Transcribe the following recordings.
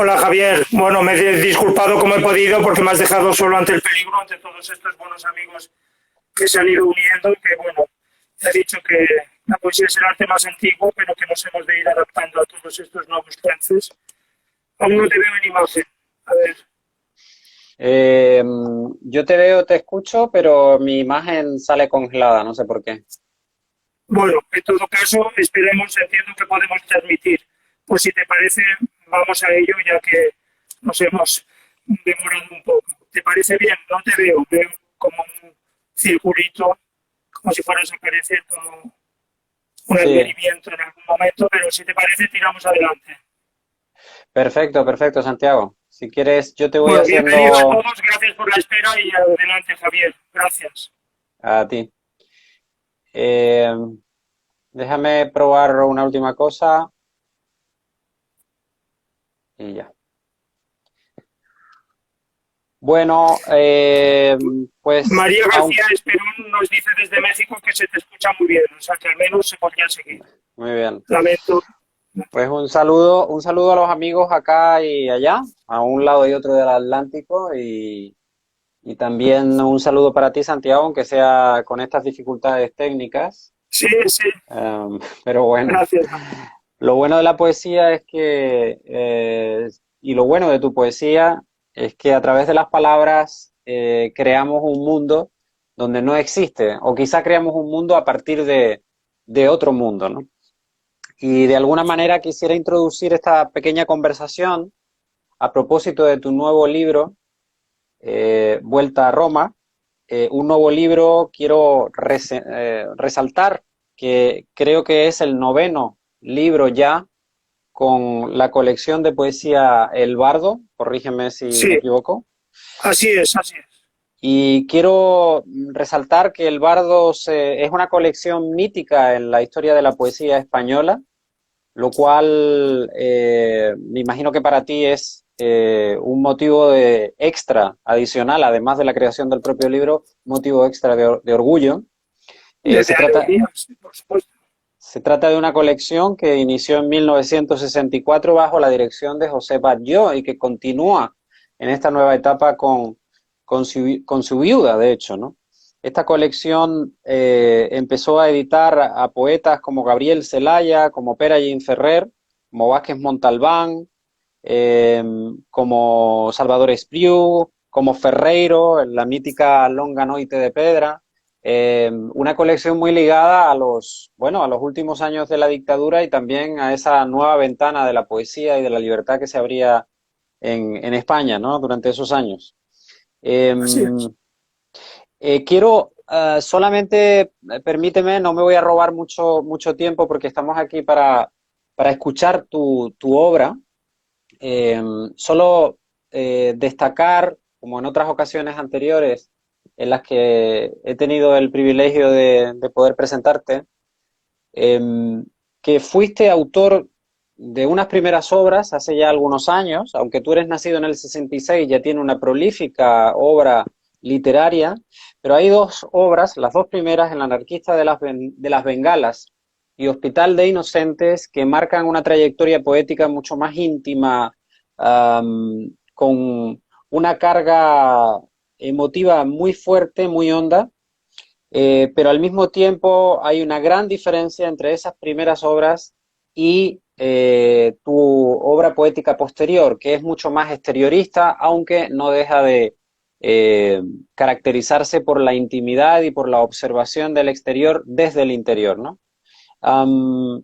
Hola Javier, bueno, me he disculpado como he podido porque me has dejado solo ante el peligro, ante todos estos buenos amigos que se han ido uniendo y que, bueno, te he dicho que la poesía es el arte más antiguo, pero que nos hemos de ir adaptando a todos estos nuevos trance. Aún no te veo en imagen. A ver, Eh, yo te veo, te escucho, pero mi imagen sale congelada, no sé por qué. bueno, en todo caso, esperemos, entiendo que podemos transmitir. Pues si te parece, vamos a ello ya que nos hemos demorado un poco. ¿Te parece bien? No te veo, veo como un circulito, como si fueras a aparecer como un Sí, advenimiento en algún momento, pero si te parece, tiramos adelante. perfecto, perfecto, Santiago. Si quieres, yo te voy Bueno, bienvenidos haciendo todos, gracias por la espera y adelante, Javier. Gracias. a ti. Eh, Déjame probar una última cosa y ya. Bueno, pues, María García Esperón nos dice desde México que se te escucha muy bien, o sea que al menos se podría seguir. muy bien. Lamento. Pues un saludo a los amigos acá y allá, a un lado y otro del Atlántico y también un saludo para ti, Santiago, aunque sea con estas dificultades técnicas. Sí, sí, Pero bueno, gracias. lo bueno de la poesía es que, y lo bueno de tu poesía es que a través de las palabras creamos un mundo donde no existe, o quizá creamos un mundo a partir de otro mundo, ¿no? Y de alguna manera quisiera introducir esta pequeña conversación a propósito de tu nuevo libro, Vuelta a Roma. Un nuevo libro, quiero resaltar que creo que es el noveno libro ya con la colección de poesía El Bardo, corrígeme si me Sí, equivoco. así es, así es. Y quiero resaltar que El Bardo es una colección mítica en la historia de la poesía española, lo cual me imagino que para ti es un motivo de extra, adicional, además de la creación del propio libro, motivo extra de orgullo. Eh, Desde se trata, alegría, sí, por supuesto. Se trata de una colección que inició en 1964 bajo la dirección de José Batlló y que continúa en esta nueva etapa con su viuda, de hecho, ¿no? Esta colección empezó a editar a poetas como Gabriel Celaya, como Pera Ferrer, como Vázquez Montalbán, eh, como Salvador Espriu, como Ferreiro, la mítica Longa Noite de Pedra, una colección muy ligada a bueno, a los últimos años de la dictadura y también a esa nueva ventana de la poesía y de la libertad que se abría en España, ¿no? Durante esos años. Eh, Así es. Quiero solamente, permíteme, no me voy a robar mucho tiempo porque estamos aquí para escuchar tu obra. Eh, Solo destacar, como en otras ocasiones anteriores en las que he tenido el privilegio de poder presentarte, eh, que fuiste autor de unas primeras obras hace ya algunos años, aunque tú eres nacido en el 66, ya tiene una prolífica obra literaria, pero hay dos obras, las dos primeras, El anarquista de las Bengalas y Hospital de Inocentes, que marcan una trayectoria poética mucho más íntima, con una carga emotiva muy fuerte, muy honda, pero al mismo tiempo hay una gran diferencia entre esas primeras obras y tu obra poética posterior, que es mucho más exteriorista, aunque no deja de eh, caracterizarse por la intimidad y por la observación del exterior desde el interior, ¿no? Um,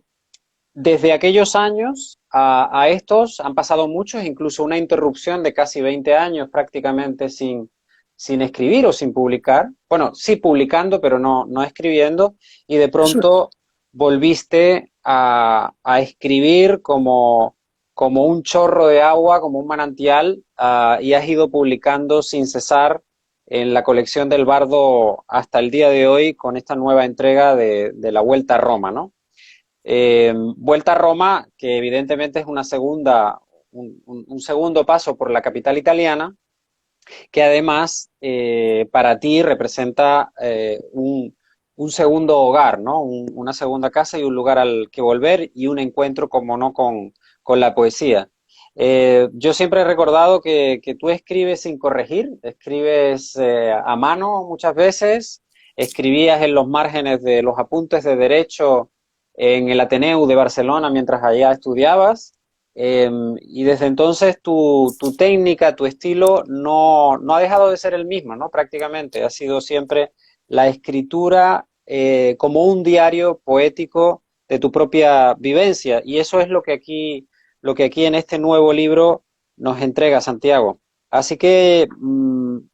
Desde aquellos años a estos han pasado muchos, incluso una interrupción de casi 20 años prácticamente sin escribir o sin publicar. Bueno, sí publicando, pero no escribiendo. Y de Eso es. pronto volviste a escribir como un chorro de agua, como un manantial, y has ido publicando sin cesar en la colección del Bardo hasta el día de hoy con esta nueva entrega de la Vuelta a Roma, ¿no? Vuelta a Roma, que evidentemente es un segundo paso por la capital italiana, que además para ti representa un segundo hogar, ¿no? Una segunda casa y un lugar al que volver y un encuentro, como no, con la poesía. Yo siempre he recordado que tú escribes sin corregir, escribes a mano muchas veces, escribías en los márgenes de los apuntes de derecho en el Ateneu de Barcelona mientras allá estudiabas, y desde entonces tu técnica, tu estilo no ha dejado de ser el mismo, ¿no? Prácticamente ha sido siempre la escritura como un diario poético de tu propia vivencia, y eso es lo que aquí en este nuevo libro nos entrega Santiago. Así que,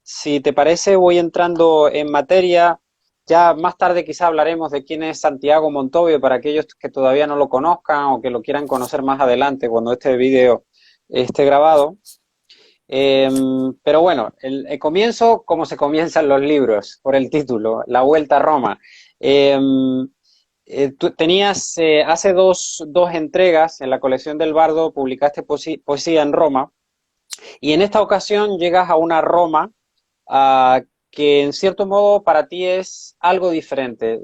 si te parece, voy entrando en materia. Ya más tarde quizá hablaremos de quién es Santiago Montovio para aquellos que todavía no lo conozcan o que lo quieran conocer más adelante cuando este vídeo esté grabado. Eh, pero bueno, el comienzo como se comienzan los libros, por el título, La Vuelta a Roma. Eh, Tú tenías hace dos entregas en la colección del Bardo, publicaste poesía en Roma, y en esta ocasión llegas a una Roma que en cierto modo para ti es algo diferente.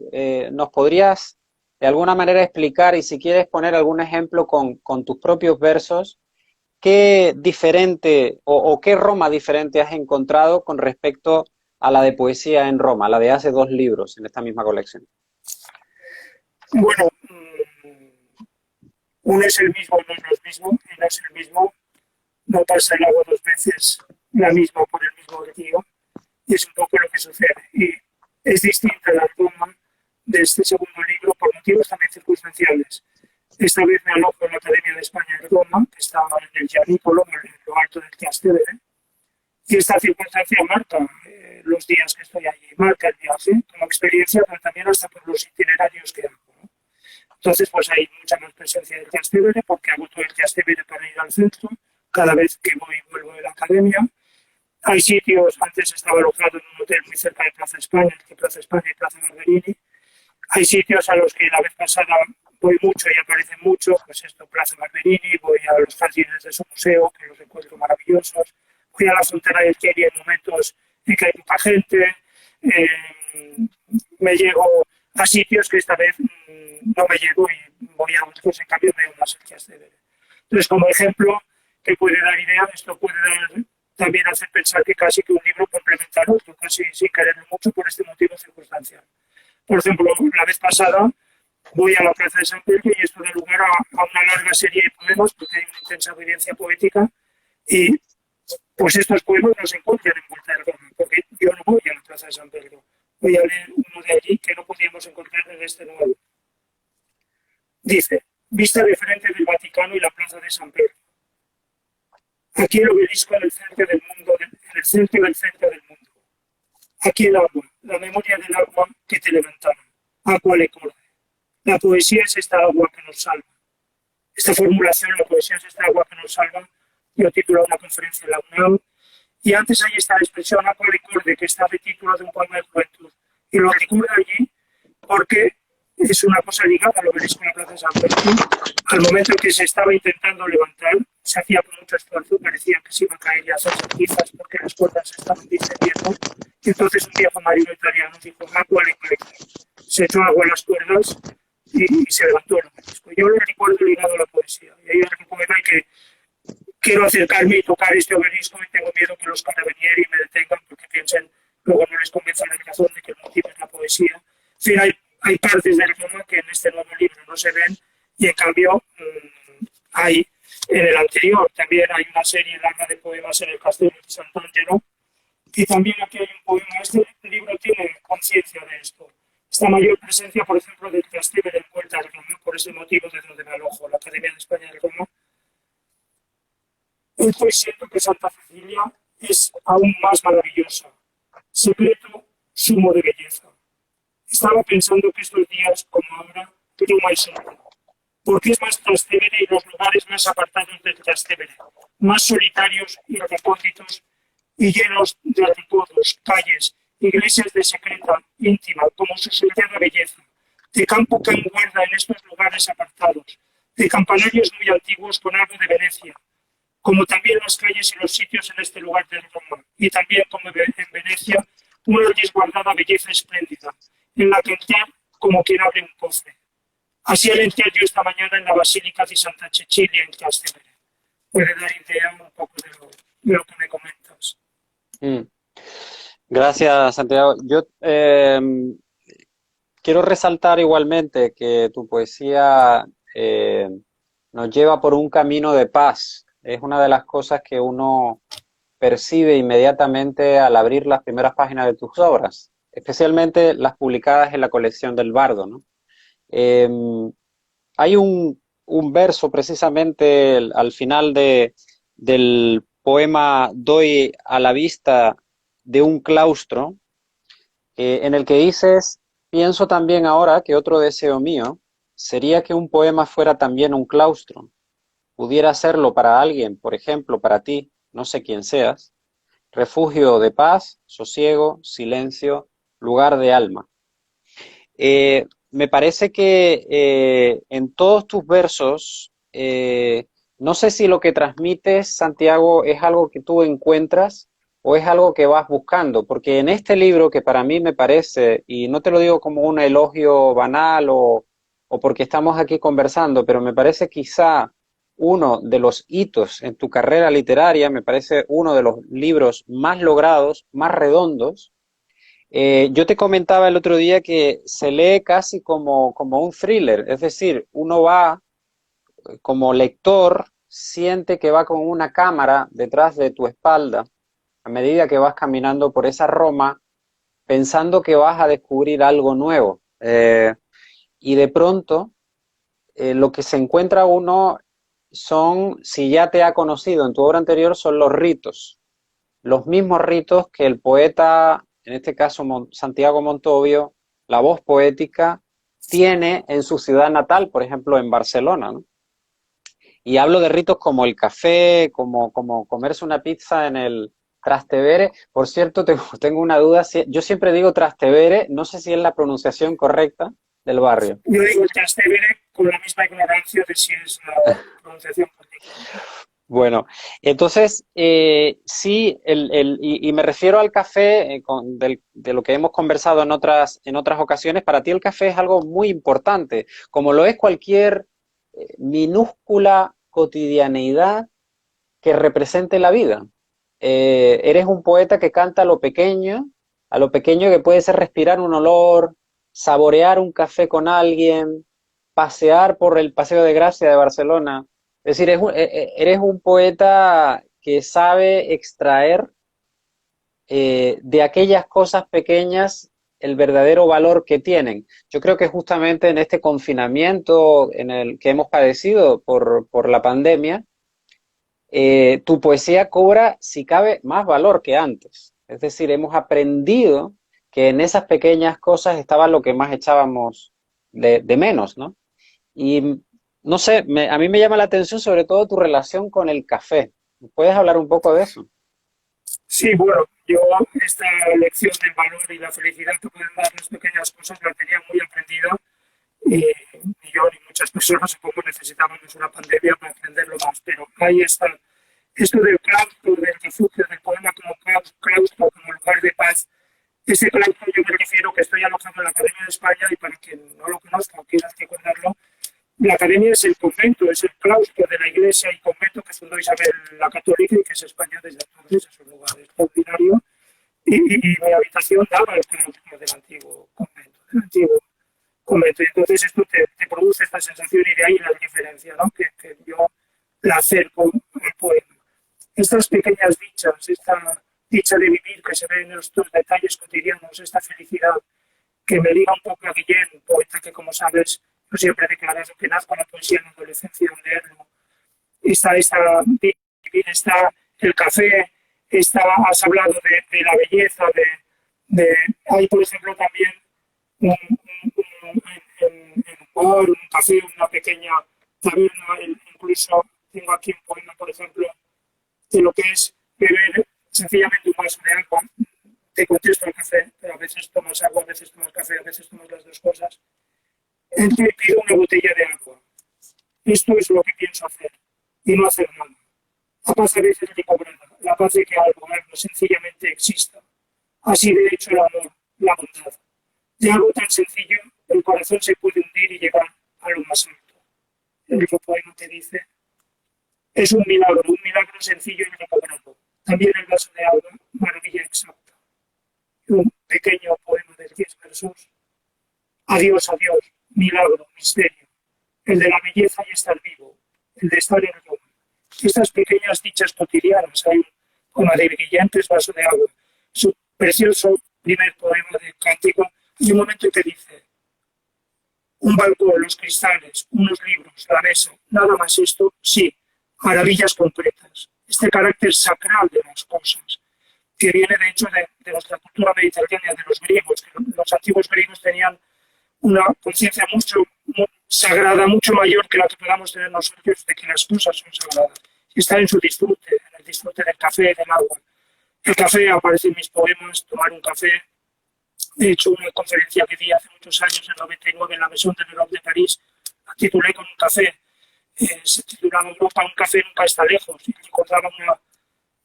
¿Nos podrías de alguna manera explicar, y si quieres poner algún ejemplo con tus propios versos, qué diferente o qué Roma diferente has encontrado con respecto a la de poesía en Roma, la de hace 2 libros en esta misma colección? Bueno, uno es el mismo, no es lo mismo, y no es el mismo, no pasa el agua dos veces la misma por el mismo río, y es un poco lo que sucede. Y es distinta la Roma de este segundo libro por motivos también circunstanciales. Esta vez me alojo en la Academia de España de Roma, que está en el Gianicolo, en lo alto del Trastevere, y esta circunstancia marca los días que estoy allí, marca el viaje como experiencia, pero también hasta por los itinerarios que hago, ¿no? Entonces, pues hay mucha más presencia del Trastevere, porque hago todo el Trastevere para ir al centro, cada vez que voy y vuelvo de la academia. Hay sitios, antes estaba alojado en un hotel muy cerca de Plaza España, entre Plaza España y Plaza Barberini. Hay sitios a los que la vez pasada voy mucho y aparecen mucho, pues esto, Plaza Barberini, voy a los jardines de su museo, que los encuentro maravillosos, voy a la Fontana del Chieri en momentos en que hay poca gente, me llego a sitios que esta vez no me llego y voy a otros, en cambio veo más el Trastevere. Entonces, como ejemplo, que puede dar idea, esto puede dar, también hacer pensar que casi que un libro complementa al otro, casi sin quererlo mucho por este motivo circunstancial. Por ejemplo, la vez pasada voy a la Plaza de San Pedro y esto da lugar a una larga serie de poemas, porque hay una intensa evidencia poética, y pues estos poemas no se encuentran en Vuelta de Roma, porque yo no voy a la Plaza de San Pedro, voy a leer uno de allí que no podíamos encontrar en este nuevo. Dice, vista de frente del Vaticano y la Plaza de San Pedro. Aquí el obelisco en el centro del mundo, en el centro del centro del mundo. Aquí el agua, la memoria del agua que te levantaron. Agua le corre. La poesía es esta agua que nos salva. Esta formulación, la poesía es esta agua que nos salva, yo titulo una conferencia en la UNAM, y antes ahí está la expresión agua le corre, que está de título de un poema de juventud. Y lo recuerdo allí porque es una cosa ligada al obelisco en la Plaza de San Pedro. Al momento en que se estaba intentando levantar, se hacía con mucho esfuerzo, parecía que se iba a caer y a hacer quizás porque las cuerdas se estaban distendiendo. Y entonces un viejo marino italiano dijo, agua le corre. Se echó agua a las cuerdas y se levantó el obelisco. Yo lo recuerdo ligado a la poesía. Y ahí es un poema que quiero acercarme y tocar este obelisco y tengo miedo que los carabinieri me detengan porque piensen, luego no les convenza la razón de que el motivo es la poesía. En fin, hay partes del Roma que en este nuevo libro no se ven y en cambio hay en el anterior. También hay una serie larga de poemas en el Castello de Sant'Angelo y también aquí hay un poema. Este libro tiene conciencia de esto. Esta mayor presencia, por ejemplo, del Trastevere en Vuelta a Roma, por ese motivo de donde me alojo, la Academia de España de Roma. Estoy siento que Santa Cecilia es aún más maravillosa, secreto sumo de belleza. Estaba pensando que estos días, como ahora, Roma es sola, porque es más Trastevere y los lugares más apartados del Trastevere, más solitarios y recónditos y llenos de recodos, calles, iglesias de secreta, íntima, como su soleada belleza, de campo que guarda en estos lugares apartados, de campanarios muy antiguos con algo de Venecia, como también las calles y los sitios en este lugar de Roma, y también como en Venecia, una desguardada belleza espléndida, en la que entrar como quien abre un cofre. Así al entrar yo esta mañana en la Basílica de Santa Cecilia en Trastevere. puede dar idea un poco de lo que me comentas. Mm. Gracias, Santiago. Yo quiero resaltar igualmente que tu poesía nos lleva por un camino de paz. Es una de las cosas que uno percibe inmediatamente al abrir las primeras páginas de tus obras, especialmente las publicadas en la colección del Bardo, ¿no? Eh, Hay un verso precisamente al final del poema Doy a la vista de un claustro, en el que dices, pienso también ahora que otro deseo mío sería que un poema fuera también un claustro, pudiera serlo para alguien, por ejemplo, para ti, no sé quién seas, refugio de paz, sosiego, silencio, lugar de alma. Me parece que en todos tus versos, no sé si lo que transmites, Santiago, es algo que tú encuentras o es algo que vas buscando, porque en este libro que para mí me parece, y no te lo digo como un elogio banal o porque estamos aquí conversando, pero me parece quizá uno de los hitos en tu carrera literaria, me parece uno de los libros más logrados, más redondos. Yo te comentaba el otro día que se lee casi como un thriller, es decir, uno va como lector, siente que va con una cámara detrás de tu espalda a medida que vas caminando por esa Roma, pensando que vas a descubrir algo nuevo. Y de pronto, lo que se encuentra uno son, si ya te ha conocido en tu obra anterior, son los mismos ritos que el poeta, en este caso Santiago Montovio, la voz poética, tiene en su ciudad natal, por ejemplo, en Barcelona, ¿no? Y hablo de ritos como el café, como comerse una pizza en el Trastevere. Por cierto, tengo una duda, yo siempre digo Trastevere, no sé si es la pronunciación correcta del barrio. Yo digo el Trastevere con la misma ignorancia de si es la pronunciación correcta. Bueno, entonces, sí, y me refiero al café, de lo que hemos conversado en otras ocasiones, para ti el café es algo muy importante, como lo es cualquier minúscula cotidianeidad que represente la vida. Eres un poeta que canta a lo pequeño que puede ser respirar un olor, saborear un café con alguien, pasear por el Paseo de Gracia de Barcelona. Es decir, eres un poeta que sabe extraer de aquellas cosas pequeñas el verdadero valor que tienen. Yo creo que justamente en este confinamiento en el que hemos padecido por la pandemia, tu poesía cobra, si cabe, más valor que antes. Es decir, hemos aprendido que en esas pequeñas cosas estaba lo que más echábamos de menos, ¿no? Y no sé, a mí me llama la atención sobre todo tu relación con el café. ¿Puedes hablar un poco de eso? Sí, bueno, yo esta lección del valor y la felicidad que pueden dar las pequeñas cosas la tenía muy aprendida y ni yo ni muchas personas supongo necesitábamos una pandemia para aprenderlo más, pero ahí está. Esto del claustro, del refugio, del poema como claustro, como lugar de paz, ese claustro yo me refiero que estoy alojado en la Academia de España y para quien no lo conozca o quieras recordarlo, la Academia es el convento, es el claustro de la iglesia y convento que fundó Isabel la Católica y que es España desde entonces, es un lugar extraordinario. Y mi habitación daba al claustro del antiguo convento, Y entonces esto te produce esta sensación y de ahí la diferencia, ¿no? Que yo la acerco al poema. Estas pequeñas dichas, esta dicha de vivir que se ve en estos detalles cotidianos, esta felicidad que me liga un poco a Guillén, poeta que, como sabes, yo siempre he declarado que nazco la poesía en la adolescencia al leerlo. Está el café, has hablado de la belleza, hay, por ejemplo, también en un bar, un café, una pequeña taberna, incluso tengo aquí un poema, por ejemplo, de lo que es beber sencillamente un vaso de agua. Te contesto el café, pero a veces tomas agua, a veces tomas café, a veces tomas las dos cosas. Te pido una botella de agua. Esto es lo que pienso hacer y no hacer nada. La paz a veces me cobrada, la paz de que algo sencillamente exista. Así de hecho el amor, la bondad. De algo tan sencillo, el corazón se puede hundir y llegar a lo más alto. El poema te dice, es un milagro sencillo y logrado. También el vaso de agua, maravilla exacta. Un pequeño poema de 10 versos. Adiós, adiós, milagro, misterio. El de la belleza y estar vivo, el de estar en Roma. Estas pequeñas dichas cotidianas, hay un poema de brillantes vaso de agua. Su precioso primer poema de cántico, y un momento en que dice: un balcón, los cristales, unos libros, la mesa, nada más esto, sí, maravillas completas. Este carácter sacral de las cosas, que viene de hecho de nuestra cultura mediterránea, de los griegos, que los antiguos griegos tenían una conciencia mucho sagrada, mucho mayor que la que podamos tener nosotros, de que las cosas son sagradas. Y está en su disfrute, en el disfrute del café, del agua. El café aparece en mis poemas, tomar un café. De hecho, una conferencia que di hace muchos años, en 99, en la Maison de l'Europe de París, la titulé con un café. Se titulaba Europa, un café nunca está lejos. Y recordaba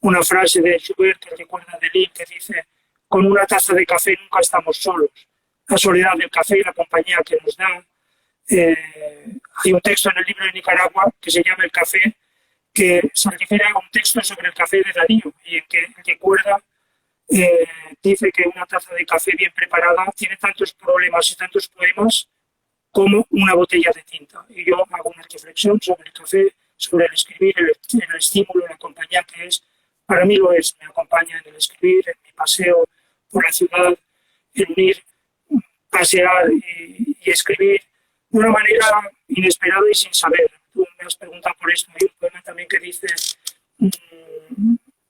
una frase de Schubert que recuerda de Lille, que dice: con una taza de café nunca estamos solos. La soledad del café y la compañía que nos da. Hay un texto en el libro de Nicaragua que se llama El café, que se refiere a un texto sobre el café de Darío, y en que recuerda, dice que una taza de café bien preparada tiene tantos problemas y tantos poemas como una botella de tinta. Y yo hago una reflexión sobre el café, sobre el escribir, el estímulo, la compañía que es. Para mí lo es, me acompaña en el escribir, en mi paseo por la ciudad, en ir, pasear y escribir de una manera inesperada y sin saber. Tú me has preguntado por esto. Hay un poema también que dice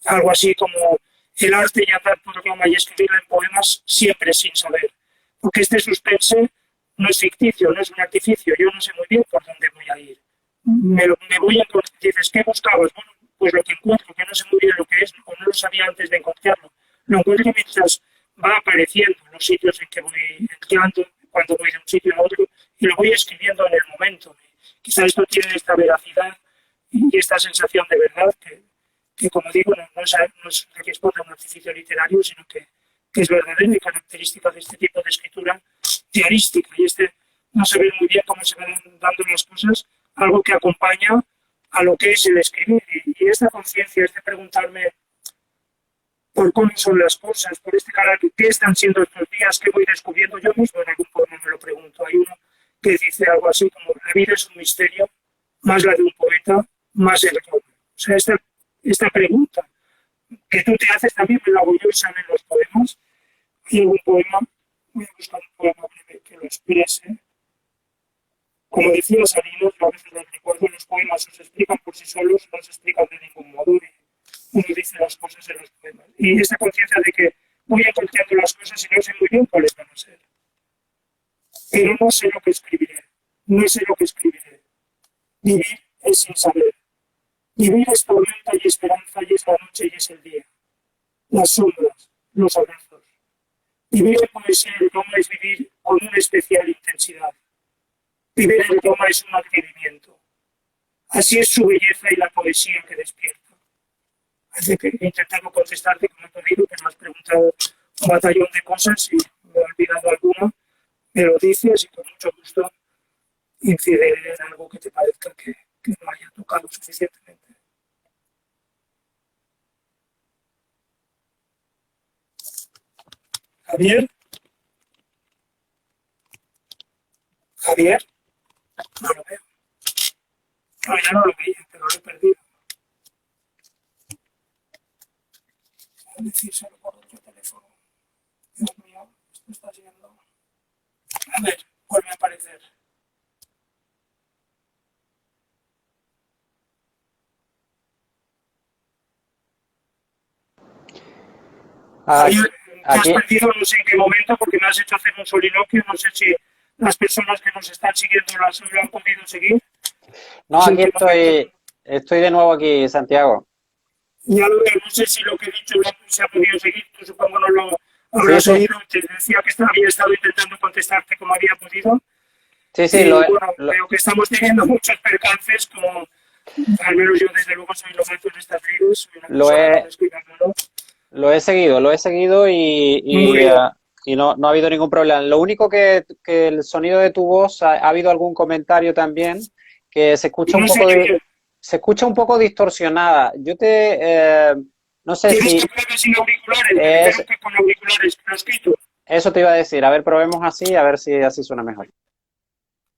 algo así como: el arte y andar por Roma y escribirla en poemas siempre sin saber. Porque este suspense no es ficticio, no es un artificio. Yo no sé muy bien por dónde voy a ir. Me voy a encontrar. Dices, ¿qué buscabas? Bueno, pues lo que encuentro, que no sé muy bien lo que es, o no lo sabía antes de encontrarlo. Lo encuentro mientras va apareciendo en los sitios en que voy entrando, cuando voy de un sitio a otro, y lo voy escribiendo en el momento. Quizá esto tiene esta veracidad y esta sensación de verdad que como digo, no es responde a un artificio literario, sino que es verdadero y característica de este tipo de escritura diarística. Y no se ve muy bien cómo se van dando las cosas, algo que acompaña a lo que es el escribir. Y esta conciencia, este preguntarme por cómo son las cosas, por este carácter, qué están siendo estos días, qué voy descubriendo. Yo mismo en algún poema me lo pregunto. Hay uno que dice algo así como: la vida es un misterio, más la de un poeta, más el otro. O sea, esta pregunta que tú te haces también me la hago yo en los poemas. Hay algún poema, voy a buscar un poema que lo exprese. Como decía Salinas, a veces les recuerdo, los poemas o se explican por sí solos, no se explican de ningún modo. Uno dice las cosas en los poemas. Y esta conciencia de que voy encontrando las cosas y no sé muy bien cuáles van a ser. Pero no sé lo que escribiré. No sé lo que escribiré. Vivir es sin saber. Vivir es tormenta y esperanza, y es la noche y es el día. Las sombras, los abrazos. Vivir en poesía en Roma es vivir con una especial intensidad. Vivir en Roma es un adquirimiento. Así es su belleza y la poesía que despierta. Así que he intentado contestarte como he podido, que me has preguntado un batallón de cosas y me he olvidado alguna. Me lo dices y con mucho gusto incidiré en algo que te parezca que no haya tocado suficientemente. Javier. Javier. No lo veo. No, ya no lo veía, pero lo he perdido. Voy a decírselo por otro teléfono. Dios mío, esto está siendo... A ver, vuelve a aparecer. Javier, te has perdido no sé en qué momento porque me has hecho hacer un soliloquio. No sé si las personas que nos están siguiendo lo han podido seguir. No, aquí estoy de nuevo aquí, Santiago. Ya lo veo, no sé si lo que he dicho se ha podido seguir, tú supongo no lo habrás oído. Te decía que había estado intentando contestarte como había podido. Sí, Veo que estamos teniendo muchos percances, como al menos yo desde luego soy novato en estas vidas. Lo he seguido y no ha habido ningún problema. Lo único que el sonido de tu voz, ha habido algún comentario también que se escucha un poco se escucha un poco distorsionada. No sé ¿Quieres si que pruebe sin auriculares? Me dijeron es, que con auriculares proscrito. eso te iba a decir. A ver, probemos así, a ver si así suena mejor.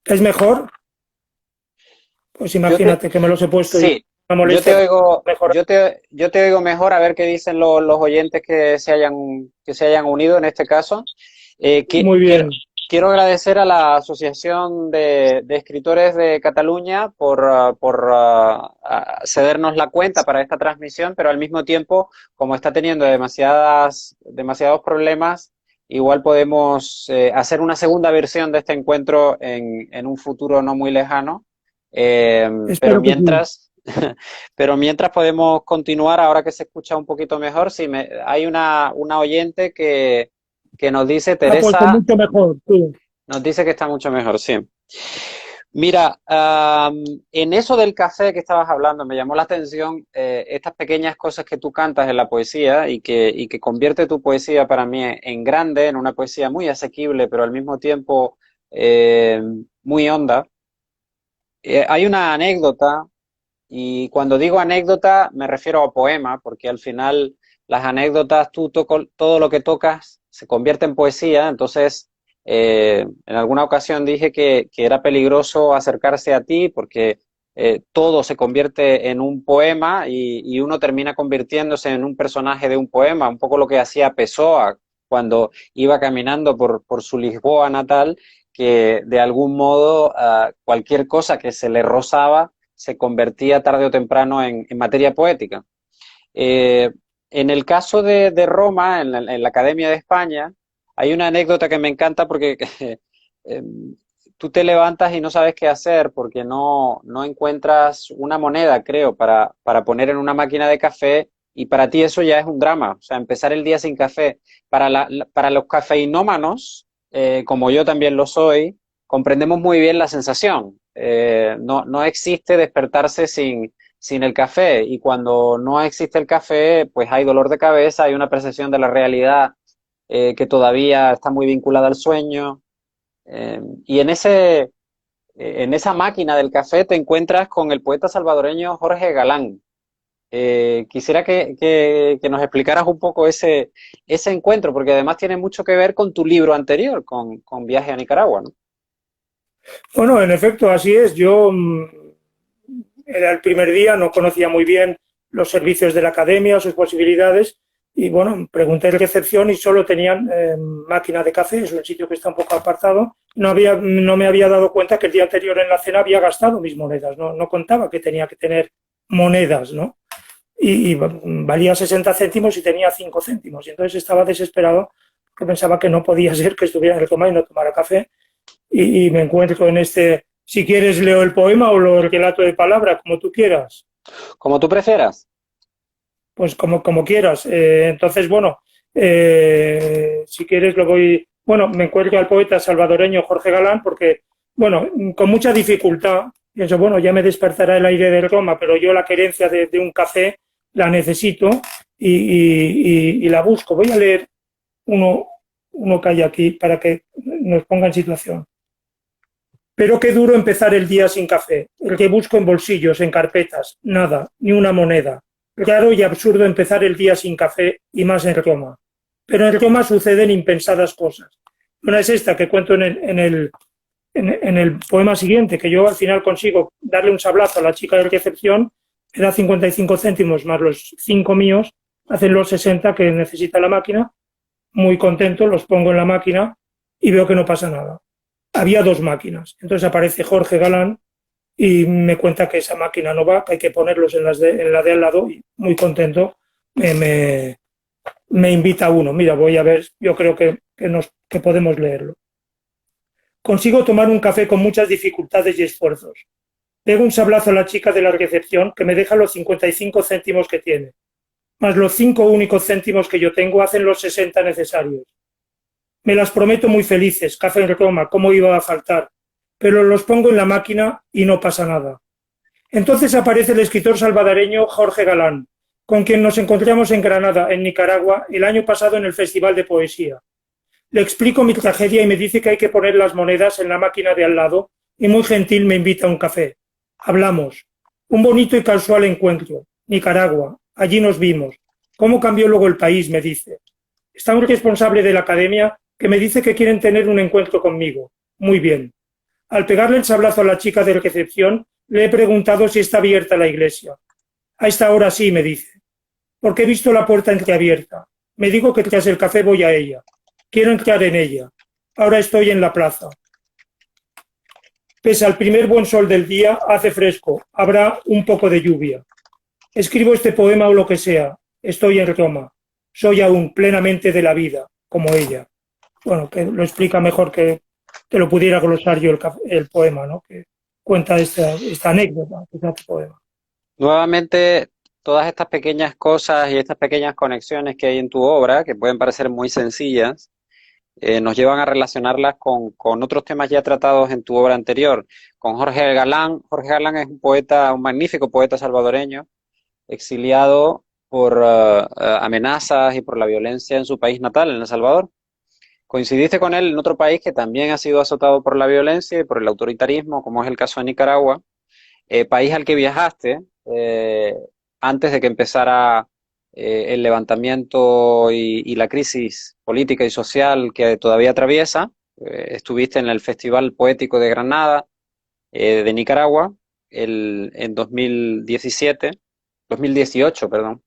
¿Es mejor? Pues Yo te, imagínate que me los he puesto y sí, una molestia mejor. yo te oigo mejor, a ver qué dicen los oyentes que se hayan unido en este caso. Muy Quiero, bien. quiero agradecer a la Asociación de Escritores de Cataluña por cedernos la cuenta para esta transmisión, pero al mismo tiempo, como está teniendo demasiados problemas, igual podemos hacer una segunda versión de este encuentro en un futuro no muy lejano. Pero Espero que sí. mientras, pero mientras podemos continuar, ahora que se escucha un poquito mejor, hay una oyente que nos dice, Ha puesto Teresa, mucho mejor, sí. nos dice que está mucho mejor, sí. Mira, en eso del café que estabas hablando, me llamó la atención estas pequeñas cosas que tú cantas en la poesía y que convierte tu poesía para mí en grande, en una poesía muy asequible, pero al mismo tiempo eh, muy honda. Hay una anécdota. Y cuando digo anécdota, me refiero a poema, porque al final las anécdotas, todo lo que tocas se convierte en poesía. Entonces, en alguna ocasión dije que era peligroso acercarse a ti porque todo se convierte en un poema y uno termina convirtiéndose en un personaje de un poema, un poco lo que hacía Pessoa cuando iba caminando por su Lisboa natal, que de algún modo cualquier cosa que se le rozaba se convertía tarde o temprano en materia poética. Eh, en el caso de Roma, en la Academia de España, hay una anécdota que me encanta porque eh, tú te levantas y no sabes qué hacer porque no encuentras una moneda, creo, para poner en una máquina de café y para ti eso ya es un drama. O sea, empezar el día sin café. Para los cafeinómanos, como yo también lo soy, comprendemos muy bien la sensación. No existe despertarse sin el café y cuando no existe el café, pues hay dolor de cabeza, hay una percepción de la realidad que todavía está muy vinculada al sueño. Y en esa máquina del café te encuentras con el poeta salvadoreño Jorge Galán. Quisiera que nos explicaras un poco ese encuentro, porque además tiene mucho que ver con tu libro anterior, con Viaje a Nicaragua, ¿no? Bueno, en efecto, así es. Yo era el primer día, no conocía muy bien los servicios de la academia, sus posibilidades, y bueno, pregunté en recepción y solo tenían máquina de café, es un sitio que está un poco apartado. No me había dado cuenta que el día anterior en la cena había gastado mis monedas, no contaba que tenía que tener monedas, ¿no? Y valía 60 céntimos y tenía 5 céntimos. Y entonces estaba desesperado porque pensaba que no podía ser que estuviera en el coma y no tomara café. Y me encuentro en este, si quieres leo el poema o lo relato de palabra, como tú quieras. Como tú prefieras. Pues como quieras. Entonces, bueno, si quieres lo voy... Bueno, me encuentro al poeta salvadoreño Jorge Galán porque, bueno, con mucha dificultad, pienso, bueno, ya me despertará el aire de Roma, pero yo la querencia de un café la necesito y la busco. Voy a leer uno que hay aquí para que nos ponga en situación. Pero qué duro empezar el día sin café, el que busco en bolsillos, en carpetas, nada, ni una moneda. Raro y absurdo empezar el día sin café y más en Roma. Pero en Roma suceden impensadas cosas. Una es esta que cuento en el poema siguiente, que yo al final consigo darle un sablazo a la chica de recepción, me da 55 céntimos más los 5 míos, hacen los 60 que necesita la máquina, muy contento, los pongo en la máquina y veo que no pasa nada. Había dos máquinas. Entonces aparece Jorge Galán y me cuenta que esa máquina no va, que hay que ponerlos en la de al lado y muy contento me invita a uno. Mira, voy a ver, yo creo que podemos leerlo. Consigo tomar un café con muchas dificultades y esfuerzos. Pego un sablazo a la chica de la recepción que me deja los 55 céntimos que tiene. Más los 5 únicos céntimos que yo tengo hacen los 60 necesarios. Me las prometo muy felices, café en Roma, ¿cómo iba a faltar? Pero los pongo en la máquina y no pasa nada. Entonces aparece el escritor salvadoreño Jorge Galán, con quien nos encontramos en Granada, en Nicaragua, el año pasado en el Festival de Poesía. Le explico mi tragedia y me dice que hay que poner las monedas en la máquina de al lado y muy gentil me invita a un café. Hablamos. Un bonito y casual encuentro. Nicaragua. Allí nos vimos. ¿Cómo cambió luego el país?, me dice. Está un responsable de la academia que me dice que quieren tener un encuentro conmigo. Muy bien. Al pegarle el sablazo a la chica de recepción, le he preguntado si está abierta la iglesia. A esta hora sí, me dice. Porque he visto la puerta entreabierta. Me digo que tras el café voy a ella. Quiero entrar en ella. Ahora estoy en la plaza. Pese al primer buen sol del día, hace fresco. Habrá un poco de lluvia. Escribo este poema o lo que sea. Estoy en Roma. Soy aún plenamente de la vida, como ella. Bueno, que lo explica mejor que lo pudiera glosar yo el poema, ¿no? Que cuenta esta anécdota, que es el poema. Nuevamente, todas estas pequeñas cosas y estas pequeñas conexiones que hay en tu obra, que pueden parecer muy sencillas, nos llevan a relacionarlas con otros temas ya tratados en tu obra anterior, con Jorge Galán. Jorge Galán es un poeta, un magnífico poeta salvadoreño, exiliado por amenazas y por la violencia en su país natal, en El Salvador. Coincidiste con él en otro país que también ha sido azotado por la violencia y por el autoritarismo, como es el caso de Nicaragua, país al que viajaste antes de que empezara el levantamiento y la crisis política y social que todavía atraviesa. Estuviste en el Festival Poético de Granada, de Nicaragua, en 2018, perdón.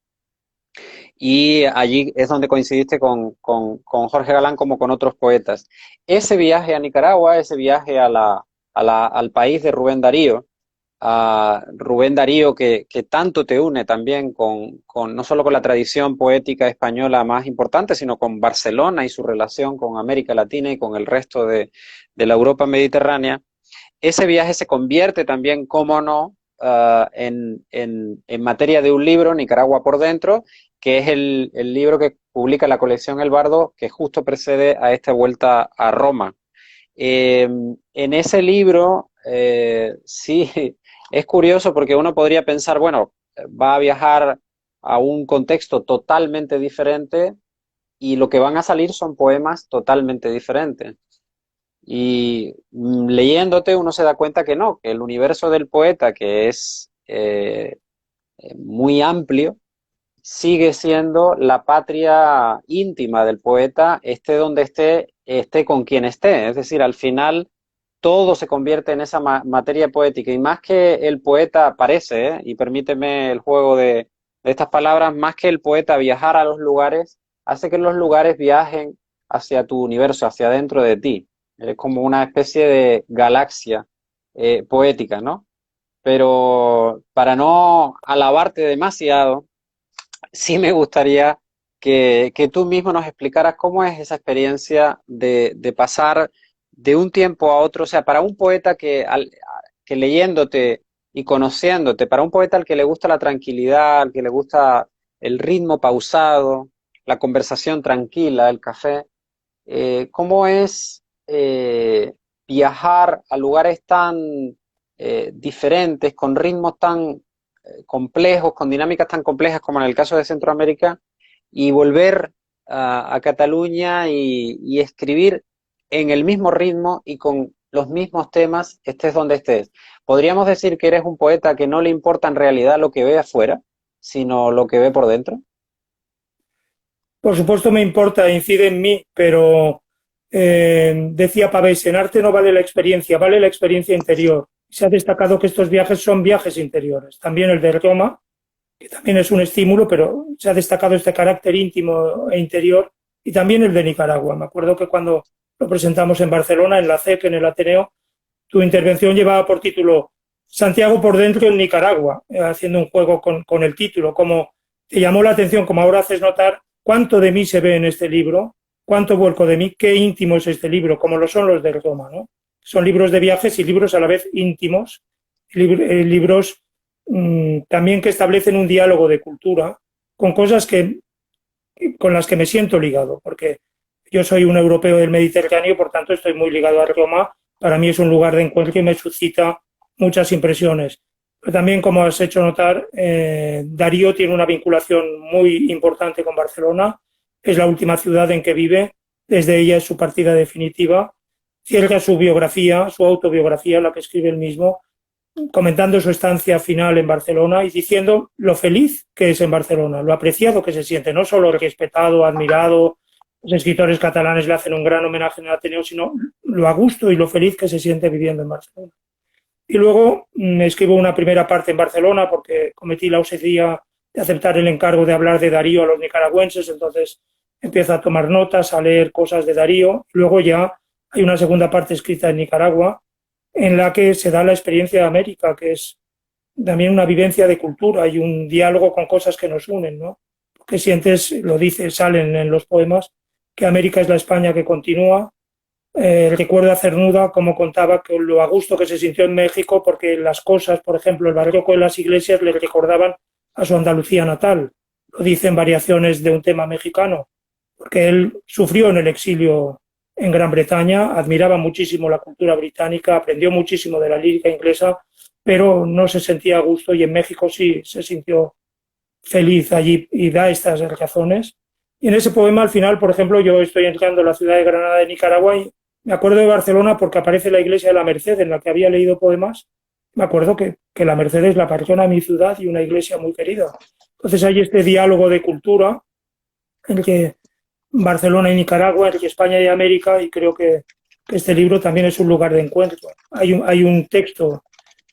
Y allí es donde coincidiste con Jorge Galán como con otros poetas. Ese viaje a Nicaragua, ese viaje al país de Rubén Darío, a Rubén Darío que tanto te une también no solo con la tradición poética española más importante, sino con Barcelona y su relación con América Latina y con el resto de la Europa mediterránea. Ese viaje se convierte también, cómo no, en materia de un libro, Nicaragua por dentro, que es el libro que publica la colección El Bardo, que justo precede a esta vuelta a Roma. En ese libro, sí, es curioso porque uno podría pensar, bueno, va a viajar a un contexto totalmente diferente y lo que van a salir son poemas totalmente diferentes. Y leyéndote uno se da cuenta que no, que el universo del poeta, que es muy amplio, sigue siendo la patria íntima del poeta, esté donde esté con quien esté. Es decir, al final todo se convierte en esa materia poética. Y más que el poeta parece, y permíteme el juego de estas palabras, más que el poeta viajar a los lugares, hace que los lugares viajen hacia tu universo, hacia dentro de ti. Es como una especie de galaxia poética, ¿no? Pero para no alabarte demasiado, sí me gustaría que tú mismo nos explicaras cómo es esa experiencia de pasar de un tiempo a otro. O sea, para un poeta que leyéndote y conociéndote, para un poeta al que le gusta la tranquilidad, al que le gusta el ritmo pausado, la conversación tranquila, el café, ¿cómo es viajar a lugares tan diferentes, con ritmos tan complejos, con dinámicas tan complejas como en el caso de Centroamérica, y volver a Cataluña y escribir en el mismo ritmo y con los mismos temas, estés donde estés? ¿Podríamos decir que eres un poeta que no le importa en realidad lo que ve afuera, sino lo que ve por dentro? Por supuesto me importa, incide en mí, pero decía Pavés, en arte no vale la experiencia, vale la experiencia interior. Se ha destacado que estos viajes son viajes interiores. También el de Roma, que también es un estímulo, pero se ha destacado este carácter íntimo e interior, y también el de Nicaragua. Me acuerdo que cuando lo presentamos en Barcelona, en la CEC, en el Ateneo, tu intervención llevaba por título Santiago por dentro en Nicaragua, haciendo un juego con el título. Como te llamó la atención, como ahora haces notar, cuánto de mí se ve en este libro, cuánto vuelco de mí, qué íntimo es este libro, como lo son los de Roma, ¿no? Son libros de viajes y libros a la vez íntimos, libros también que establecen un diálogo de cultura con cosas con las que me siento ligado, porque yo soy un europeo del Mediterráneo, por tanto estoy muy ligado a Roma. Para mí es un lugar de encuentro y me suscita muchas impresiones. Pero también, como has hecho notar, Darío tiene una vinculación muy importante con Barcelona. Es la última ciudad en que vive, desde ella es su partida definitiva. Cierra su biografía, su autobiografía, la que escribe él mismo, comentando su estancia final en Barcelona y diciendo lo feliz que es en Barcelona, lo apreciado que se siente, no solo respetado, admirado, los escritores catalanes le hacen un gran homenaje en el Ateneo, sino lo a gusto y lo feliz que se siente viviendo en Barcelona. Y luego escribo una primera parte en Barcelona porque cometí la osadía de aceptar el encargo de hablar de Darío a los nicaragüenses, entonces empiezo a tomar notas, a leer cosas de Darío. Luego ya hay una segunda parte escrita en Nicaragua en la que se da la experiencia de América, que es también una vivencia de cultura y un diálogo con cosas que nos unen, ¿no? Porque sientes, lo dice, salen en los poemas, que América es la España que continúa. Recuerdo a Cernuda como contaba que lo a gusto que se sintió en México porque las cosas, por ejemplo, el barroco de las iglesias le recordaban a su Andalucía natal. Lo dicen variaciones de un tema mexicano, porque él sufrió en el exilio en Gran Bretaña, admiraba muchísimo la cultura británica, aprendió muchísimo de la lírica inglesa, pero no se sentía a gusto y en México sí se sintió feliz allí y da estas razones. Y en ese poema al final, por ejemplo, yo estoy entrando en la ciudad de Granada de Nicaragua y me acuerdo de Barcelona porque aparece la iglesia de la Merced en la que había leído poemas. Me acuerdo que la Merced es la patrona de mi ciudad y una iglesia muy querida. Entonces hay este diálogo de cultura en el que Barcelona y Nicaragua, entre España y América, y creo que este libro también es un lugar de encuentro. Hay un texto,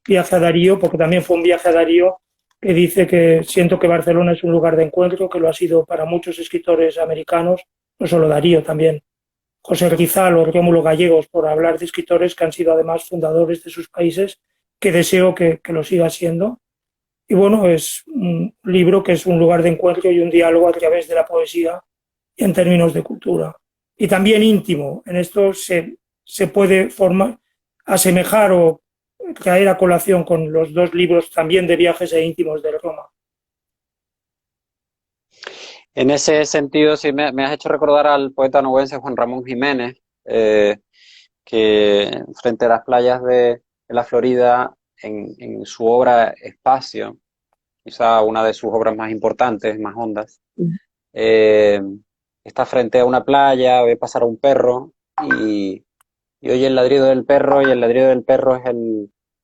Viaje a Darío, porque también fue un viaje a Darío, que dice que siento que Barcelona es un lugar de encuentro, que lo ha sido para muchos escritores americanos, no solo Darío, también José Rizal o Rómulo Gallegos, por hablar de escritores que han sido además fundadores de sus países, que deseo que lo siga siendo. Y bueno, es un libro que es un lugar de encuentro y un diálogo a través de la poesía en términos de cultura. Y también íntimo. En esto se puede asemejar o traer a colación con los dos libros también de viajes e íntimos de Roma. En ese sentido, sí me has hecho recordar al poeta novense Juan Ramón Jiménez, que frente a las playas de la Florida, en su obra Espacio, quizá una de sus obras más importantes, más hondas, está frente a una playa, ve pasar a un perro y oye el ladrido del perro, y el ladrido del perro es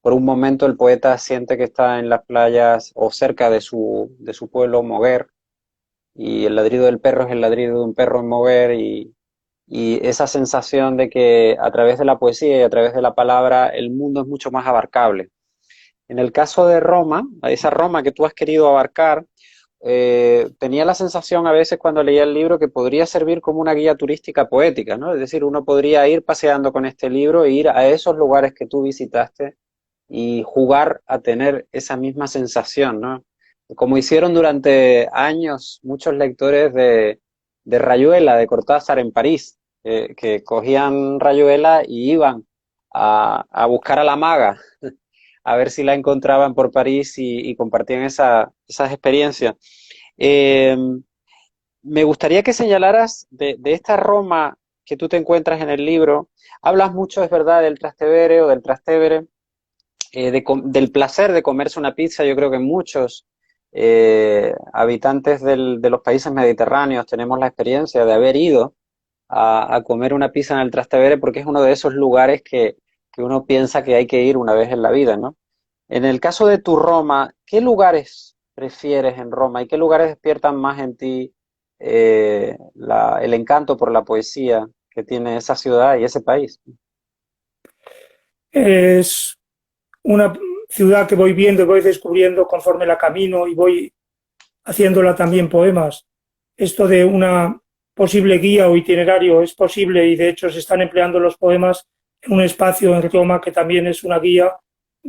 por un momento el poeta siente que está en las playas o cerca de su pueblo, Moguer, y el ladrido del perro es el ladrido de un perro en Moguer, y esa sensación de que a través de la poesía y a través de la palabra el mundo es mucho más abarcable. En el caso de Roma, esa Roma que tú has querido abarcar, tenía la sensación a veces cuando leía el libro que podría servir como una guía turística poética, ¿no? Es decir, uno podría ir paseando con este libro e ir a esos lugares que tú visitaste y jugar a tener esa misma sensación, ¿no? Como hicieron durante años muchos lectores de Rayuela, de Cortázar en París, que cogían Rayuela y iban a buscar a la maga, a ver si la encontraban por París y compartían esas experiencias. Eh, Me gustaría que señalaras de esta Roma que tú te encuentras en el libro. Hablas mucho, es verdad, del Trastevere o del Trastevere, del placer de comerse una pizza. Yo creo que muchos habitantes de los países mediterráneos tenemos la experiencia de haber ido a comer una pizza en el Trastevere porque es uno de esos lugares que uno piensa que hay que ir una vez en la vida, ¿no? En el caso de tu Roma, ¿qué lugares prefieres en Roma y qué lugares despiertan más en ti el encanto por la poesía que tiene esa ciudad y ese país? Es una ciudad que voy viendo y voy descubriendo conforme la camino y voy haciéndola también poemas. Esto de una posible guía o itinerario es posible y de hecho se están empleando los poemas en un espacio en Roma que también es una guía,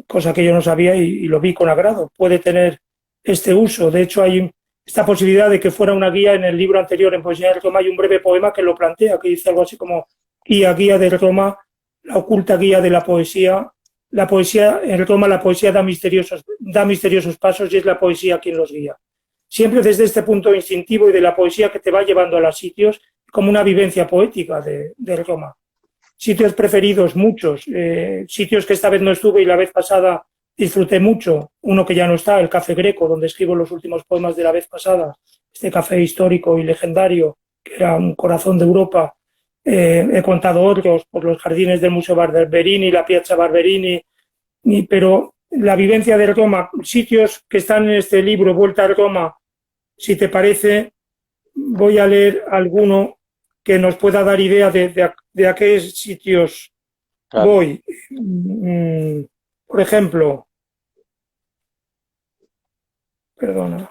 cosa que yo no sabía y lo vi con agrado. Puede tener este uso. De hecho, hay esta posibilidad de que fuera una guía. En el libro anterior, en Poesía de Roma, hay un breve poema que lo plantea, que dice algo así como guía de Roma, la oculta guía de la poesía. La poesía, en Roma la poesía da misteriosos pasos y es la poesía quien los guía. Siempre desde este punto instintivo y de la poesía que te va llevando a los sitios, como una vivencia poética de Roma. Sitios preferidos, muchos. Sitios que esta vez no estuve y la vez pasada disfruté mucho. Uno que ya no está, el Café Greco, donde escribo los últimos poemas de la vez pasada. Este café histórico y legendario, que era un corazón de Europa. He contado otros por los jardines del Museo Barberini, la Piazza Barberini, pero la vivencia de Roma, sitios que están en este libro, Vuelta a Roma, si te parece, voy a leer alguno que nos pueda dar idea de a qué sitios Claro. voy. Por ejemplo, perdona.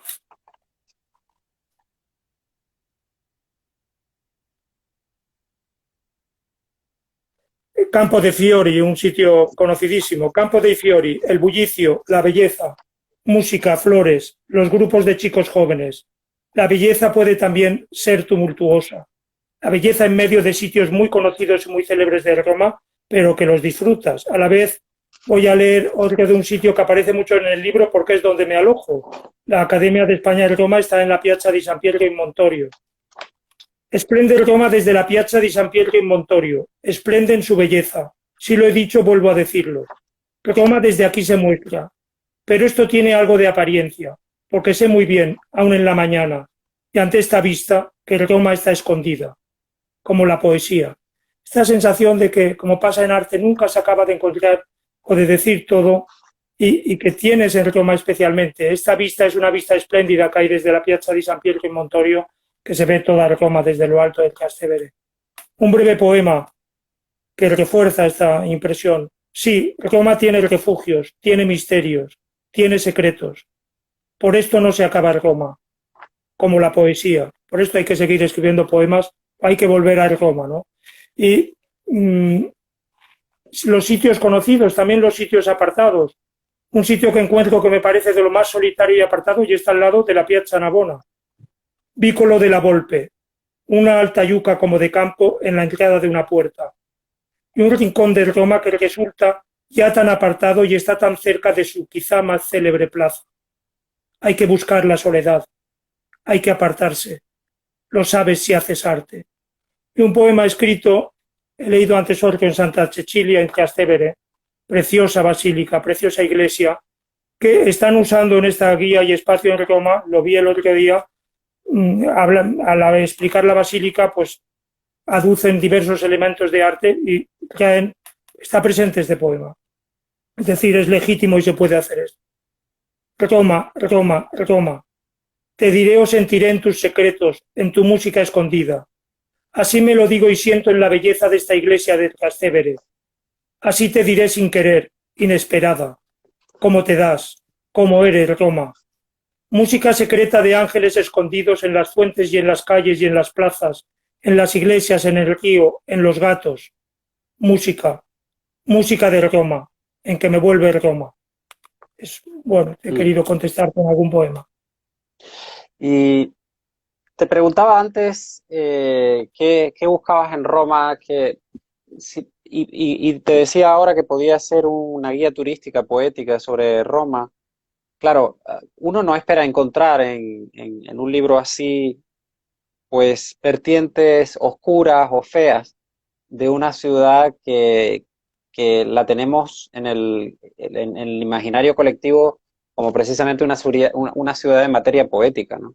Campo de Fiori, un sitio conocidísimo. Campo de Fiori, el bullicio, la belleza, música, flores, los grupos de chicos jóvenes. La belleza puede también ser tumultuosa. La belleza en medio de sitios muy conocidos y muy célebres de Roma, pero que los disfrutas. A la vez voy a leer otro de un sitio que aparece mucho en el libro porque es donde me alojo. La Academia de España de Roma está en la Piazza di San Pietro in Montorio. Esplende Roma desde la Piazza di San Pietro in Montorio. Esplende en su belleza. Si lo he dicho, vuelvo a decirlo. Roma desde aquí se muestra. Pero esto tiene algo de apariencia, porque sé muy bien, aún en la mañana, y ante esta vista, que Roma está escondida, como la poesía. Esta sensación de que, como pasa en arte, nunca se acaba de encontrar o de decir todo, y que tienes en Roma especialmente. Esta vista es una vista espléndida que hay desde la Piazza di San Pietro in Montorio, que se ve toda Roma desde lo alto del Trastevere. Un breve poema que refuerza esta impresión. Sí, Roma tiene refugios, tiene misterios, tiene secretos. Por esto no se acaba Roma, como la poesía. Por esto hay que seguir escribiendo poemas, hay que volver a Roma, ¿no? Y los sitios conocidos, también los sitios apartados. Un sitio que encuentro que me parece de lo más solitario y apartado y está al lado de la Piazza Navona. Vicolo de la Volpe, una alta yuca como de campo en la entrada de una puerta. Y un rincón de Roma que resulta ya tan apartado y está tan cerca de su quizá más célebre plaza. Hay que buscar la soledad, hay que apartarse. Lo sabes si haces arte. Y un poema escrito, he leído antes otro en Santa Cecilia, en Trastevere, preciosa basílica, preciosa iglesia, que están usando en esta guía y espacio en Roma, lo vi el otro día, al explicar la basílica, pues aducen diversos elementos de arte y está presente este poema. Es decir, es legítimo y se puede hacer esto. Roma, Roma, Roma. Te diré o sentiré en tus secretos, en tu música escondida. Así me lo digo y siento en la belleza de esta iglesia de Trastevere. Así te diré sin querer, inesperada. Cómo te das, cómo eres, Roma. Música secreta de ángeles escondidos en las fuentes y en las calles y en las plazas, en las iglesias, en el río, en los gatos. Música, música de Roma, en que me vuelve Roma. Bueno, he querido contestar con algún poema. Y te preguntaba antes qué buscabas en Roma, y te decía ahora que podía ser una guía turística poética sobre Roma. Claro, uno no espera encontrar en un libro así, pues, vertientes oscuras o feas de una ciudad que la tenemos en el imaginario colectivo como precisamente una ciudad de materia poética, ¿no?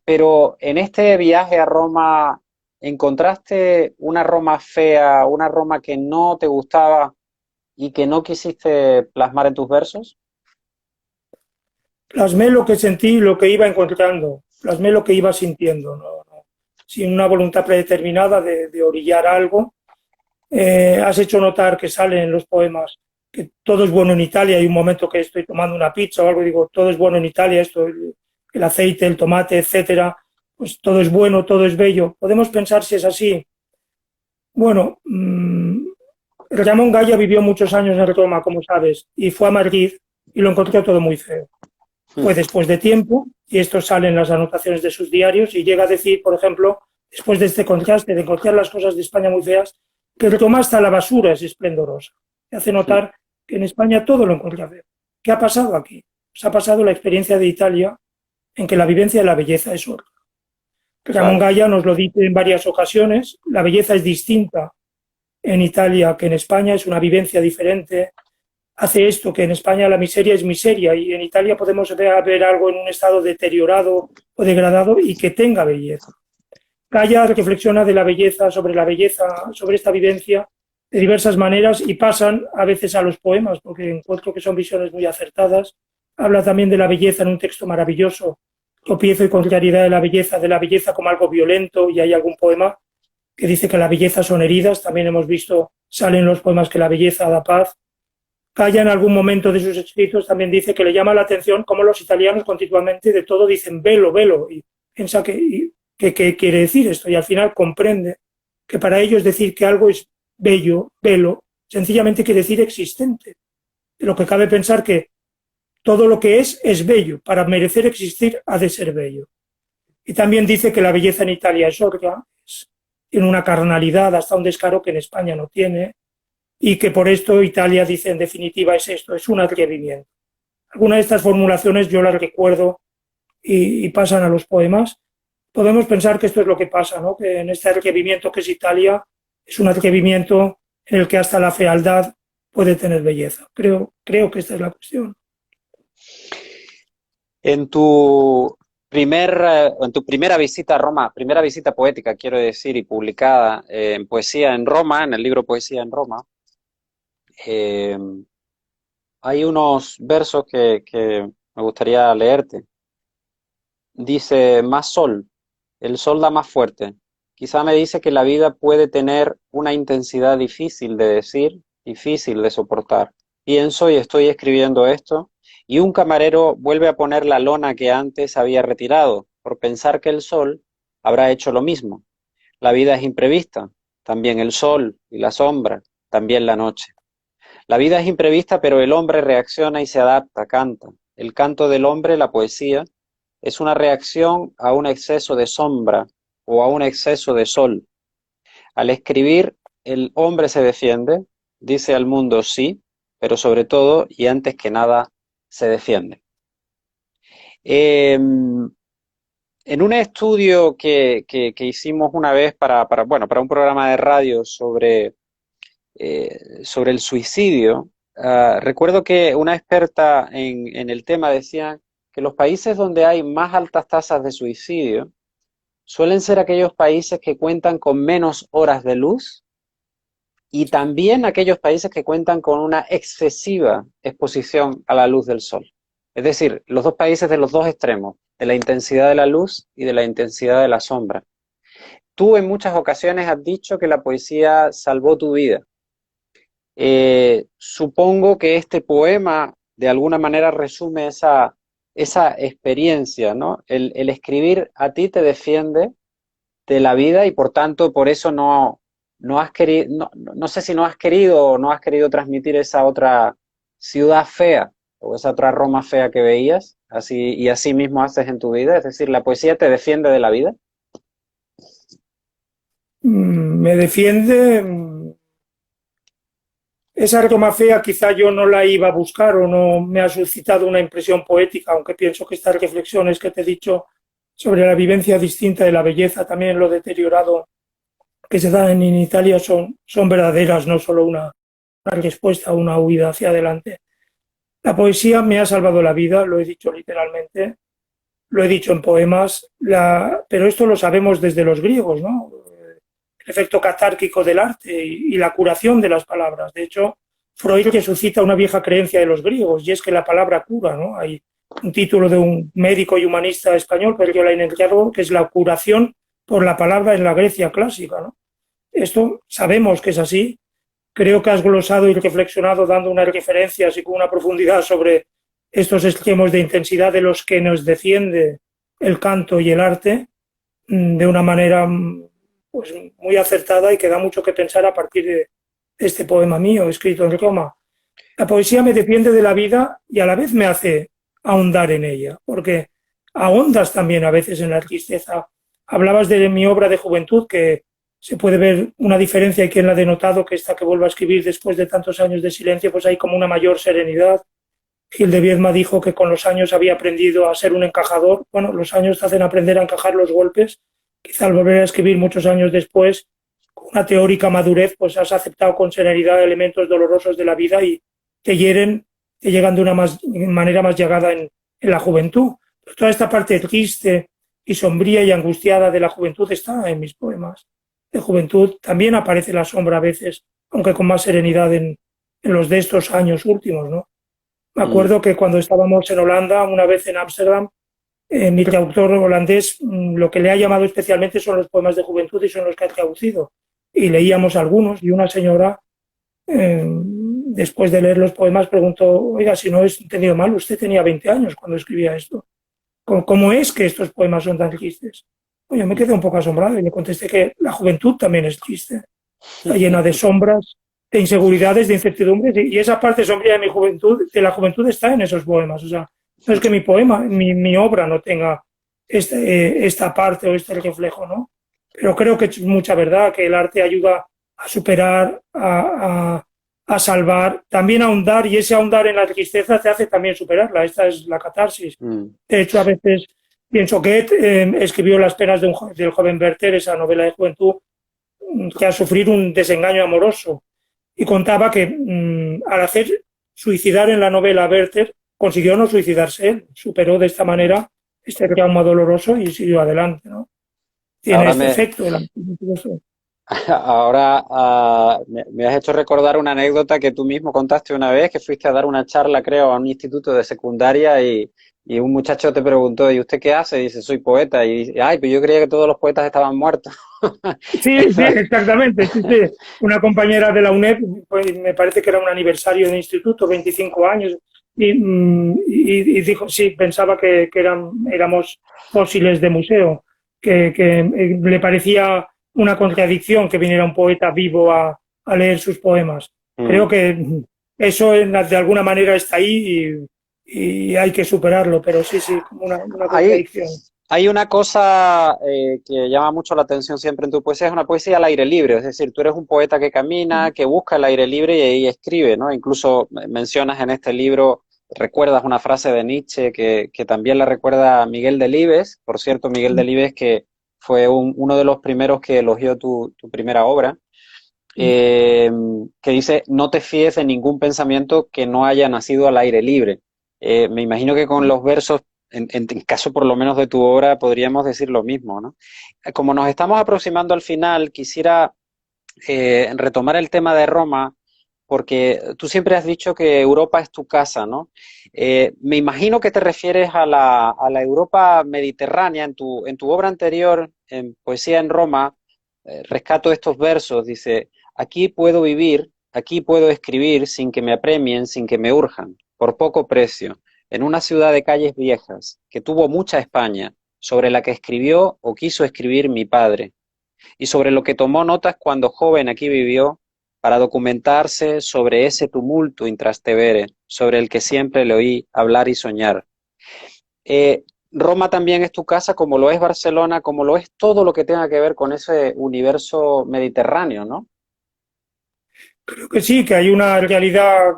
Pero en este viaje a Roma, ¿encontraste una Roma fea, una Roma que no te gustaba y que no quisiste plasmar en tus versos? Plasmé lo que sentí, lo que iba encontrando, plasmé lo que iba sintiendo, ¿no? Sin una voluntad predeterminada de orillar algo. Has hecho notar que sale en los poemas que todo es bueno en Italia. Hay un momento que estoy tomando una pizza o algo y digo, todo es bueno en Italia, esto, el aceite, el tomate, etcétera, pues todo es bueno, todo es bello. Podemos pensar si es así. Bueno, Ramón Gaya vivió muchos años en Roma, como sabes, y fue a Madrid y lo encontró todo muy feo. Fue después de tiempo, y esto sale en las anotaciones de sus diarios, y llega a decir, por ejemplo, después de este contraste de encontrar las cosas de España muy feas, que Roma hasta la basura es esplendorosa. Se hace notar que en España todo lo encuentra feo. ¿Qué ha pasado aquí? Pues ha pasado la experiencia de Italia en que la vivencia de la belleza es otra. Ramón Gaya nos lo dice en varias ocasiones, la belleza es distinta en Italia que en España, es una vivencia diferente. Hace esto, que en España la miseria es miseria y en Italia podemos ver algo en un estado deteriorado o degradado y que tenga belleza. Gaya reflexiona de la belleza, sobre esta vivencia, de diversas maneras y pasan a veces a los poemas, porque encuentro que son visiones muy acertadas. Habla también de la belleza en un texto maravilloso, tropiezo y contrariedad de la belleza como algo violento, y hay algún poema que dice que la belleza son heridas. También hemos visto, salen los poemas que la belleza da paz. Calla en algún momento de sus escritos también dice que le llama la atención cómo los italianos continuamente de todo dicen velo, velo, y piensa que quiere decir esto, y al final comprende que para ellos decir que algo es bello, velo, sencillamente quiere decir existente. De lo que cabe pensar que todo lo que es bello, para merecer existir ha de ser bello. Y también dice que la belleza en Italia es orga, tiene una carnalidad hasta un descaro que en España no tiene, y que por esto Italia, dice, en definitiva es esto, es un atrevimiento. Algunas de estas formulaciones yo las recuerdo y pasan a los poemas. Podemos pensar que esto es lo que pasa, ¿no? Que en este atrevimiento que es Italia es un atrevimiento en el que hasta la fealdad puede tener belleza. Creo que esta es la cuestión. En tu primera visita a Roma, primera visita poética, quiero decir, y publicada en Poesía en Roma, en el libro Poesía en Roma, hay unos versos que me gustaría leerte. Dice, más sol, el sol da más fuerte. Quizá me dice que la vida puede tener una intensidad difícil de decir, difícil de soportar. Pienso y estoy escribiendo esto, y un camarero vuelve a poner la lona que antes había retirado, por pensar que el sol habrá hecho lo mismo. La vida es imprevista, también el sol y la sombra, también la noche. La vida es imprevista, pero el hombre reacciona y se adapta, canta. El canto del hombre, la poesía, es una reacción a un exceso de sombra o a un exceso de sol. Al escribir, el hombre se defiende, dice al mundo sí, pero sobre todo y antes que nada se defiende. En un estudio que hicimos una vez para un programa de radio sobre el suicidio, recuerdo que una experta en el tema decía que los países donde hay más altas tasas de suicidio suelen ser aquellos países que cuentan con menos horas de luz y también aquellos países que cuentan con una excesiva exposición a la luz del sol. Es decir, los dos países de los dos extremos, de la intensidad de la luz y de la intensidad de la sombra. Tú en muchas ocasiones has dicho que la poesía salvó tu vida. Supongo que este poema de alguna manera resume esa experiencia, ¿no? El escribir a ti te defiende de la vida y por tanto por eso no has querido, no sé si no has querido o no has querido transmitir esa otra ciudad fea o esa otra Roma fea que veías, y así mismo haces en tu vida, es decir, la poesía te defiende de la vida. Me defiende. Esa Roma fea quizá yo no la iba a buscar o no me ha suscitado una impresión poética, aunque pienso que estas reflexiones que te he dicho sobre la vivencia distinta de la belleza, también lo deteriorado que se da en Italia, son verdaderas, no solo una respuesta, una huida hacia adelante. La poesía me ha salvado la vida, lo he dicho literalmente, lo he dicho en poemas, pero esto lo sabemos desde los griegos, ¿no? El efecto catárquico del arte y la curación de las palabras. De hecho, Freud resucita una vieja creencia de los griegos, y es que la palabra cura, ¿no? Hay un título de un médico y humanista español, Perriolain Enriarro, que es la curación por la palabra en la Grecia clásica, ¿no? Esto sabemos que es así. Creo que has glosado y reflexionado dando unas referencias y con una profundidad sobre estos extremos de intensidad de los que nos defiende el canto y el arte de una manera pues muy acertada y que da mucho que pensar a partir de este poema mío escrito en Roma. La poesía me defiende de la vida y a la vez me hace ahondar en ella, porque ahondas también a veces en la tristeza. Hablabas de mi obra de juventud, que se puede ver una diferencia y quien la ha denotado, que esta que vuelvo a escribir después de tantos años de silencio, pues hay como una mayor serenidad. Gil de Viedma dijo que con los años había aprendido a ser un encajador. Bueno, los años te hacen aprender a encajar los golpes. Quizá al volver a escribir muchos años después, con una teórica madurez, pues has aceptado con serenidad elementos dolorosos de la vida y te hieren, te llegan de una manera más llegada en la juventud. Pero toda esta parte triste y sombría y angustiada de la juventud está en mis poemas de juventud. También aparece la sombra a veces aunque con más serenidad en los de estos años últimos, ¿no? Me acuerdo que cuando estábamos en Holanda, una vez en Ámsterdam, mi traductor holandés, lo que le ha llamado especialmente son los poemas de juventud y son los que ha traducido. Y leíamos algunos y una señora, después de leer los poemas, preguntó, oiga, si no he entendido mal, usted tenía 20 años cuando escribía esto. ¿Cómo es que estos poemas son tan tristes? Yo me quedé un poco asombrado y le contesté que la juventud también es triste, está llena de sombras, de inseguridades, de incertidumbres, y esa parte sombría de mi juventud, de la juventud, está en esos poemas. O sea, no es que mi poema, mi obra no tenga esta parte o este reflejo, ¿no? Pero creo que es mucha verdad, que el arte ayuda a superar, a salvar, también a ahondar, y ese ahondar en la tristeza te hace también superarla. Esta es la catarsis. De hecho, a veces pienso que escribió Las penas del joven Werther, esa novela de juventud, que al sufrir un desengaño amoroso, y contaba que al hacer suicidar en la novela a Werther, consiguió no suicidarse él, superó de esta manera este trauma doloroso y siguió adelante, ¿no? Tiene este efecto. Ahora me has hecho recordar una anécdota que tú mismo contaste una vez, que fuiste a dar una charla, creo, a un instituto de secundaria y un muchacho te preguntó, ¿y usted qué hace? Y dice, soy poeta. Y dice, ay, pues yo creía que todos los poetas estaban muertos. Sí, sí, exactamente. Sí, sí. Una compañera de la UNED, pues, me parece que era un aniversario del instituto, 25 años, y dijo, sí, pensaba que éramos fósiles de museo, que le parecía una contradicción que viniera un poeta vivo a leer sus poemas. Creo que eso de alguna manera está ahí y hay que superarlo, pero sí, como una contradicción. Hay una cosa que llama mucho la atención siempre en tu poesía, es una poesía al aire libre, es decir, tú eres un poeta que camina, que busca el aire libre y ahí escribe, ¿no? Incluso mencionas en este libro, recuerdas una frase de Nietzsche que también la recuerda Miguel Delibes, por cierto, Miguel Delibes, que fue uno de los primeros que elogió tu primera obra, que dice, no te fíes de ningún pensamiento que no haya nacido al aire libre. Me imagino que con los versos, en caso por lo menos de tu obra, podríamos decir lo mismo, ¿no? Como nos estamos aproximando al final, quisiera retomar el tema de Roma, porque tú siempre has dicho que Europa es tu casa, ¿no? Me imagino que te refieres a la Europa mediterránea. En tu obra anterior, en Poesía en Roma, rescato estos versos, dice, aquí puedo vivir, aquí puedo escribir sin que me apremien, sin que me urjan, por poco precio, en una ciudad de calles viejas, que tuvo mucha España, sobre la que escribió o quiso escribir mi padre, y sobre lo que tomó notas cuando joven aquí vivió, para documentarse sobre ese tumulto in Trastevere, sobre el que siempre le oí hablar y soñar. Roma también es tu casa, como lo es Barcelona, como lo es todo lo que tenga que ver con ese universo mediterráneo, ¿no? Creo que sí, que hay una realidad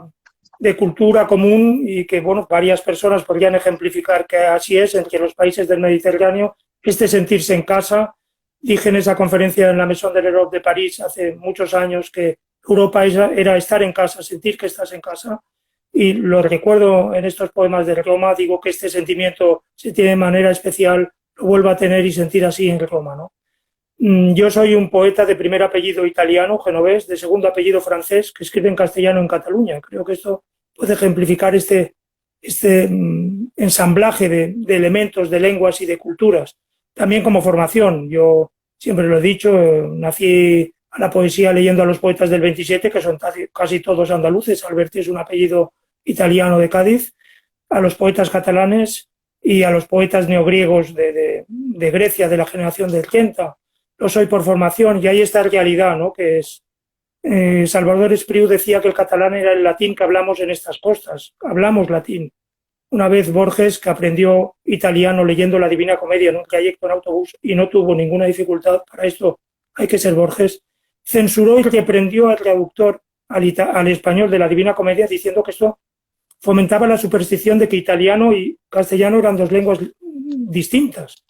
de cultura común y que, bueno, varias personas podrían ejemplificar que así es entre los países del Mediterráneo, este sentirse en casa. Dije en esa conferencia en la Maison de l'Europe de París hace muchos años que Europa era estar en casa, sentir que estás en casa, y lo recuerdo en estos poemas de Roma. Digo que este sentimiento se tiene de manera especial, lo vuelvo a tener y sentir así en Roma, ¿no? Yo soy un poeta de primer apellido italiano, genovés, de segundo apellido francés, que escribe en castellano en Cataluña. Creo que esto puede ejemplificar este ensamblaje de elementos, de lenguas y de culturas. También como formación, yo siempre lo he dicho, nací a la poesía leyendo a los poetas del 27, que son casi todos andaluces. Alberti es un apellido italiano de Cádiz, a los poetas catalanes y a los poetas neogriegos de Grecia, de la generación del 80. Lo soy por formación, y hay esta realidad, ¿no? Que es Salvador Espriu decía que el catalán era el latín que hablamos en estas costas. Hablamos latín. Una vez Borges, que aprendió italiano leyendo la Divina Comedia en un trayecto en autobús y no tuvo ninguna dificultad, para esto hay que ser Borges, censuró y reprendió al traductor al español de la Divina Comedia diciendo que esto fomentaba la superstición de que italiano y castellano eran dos lenguas distintas.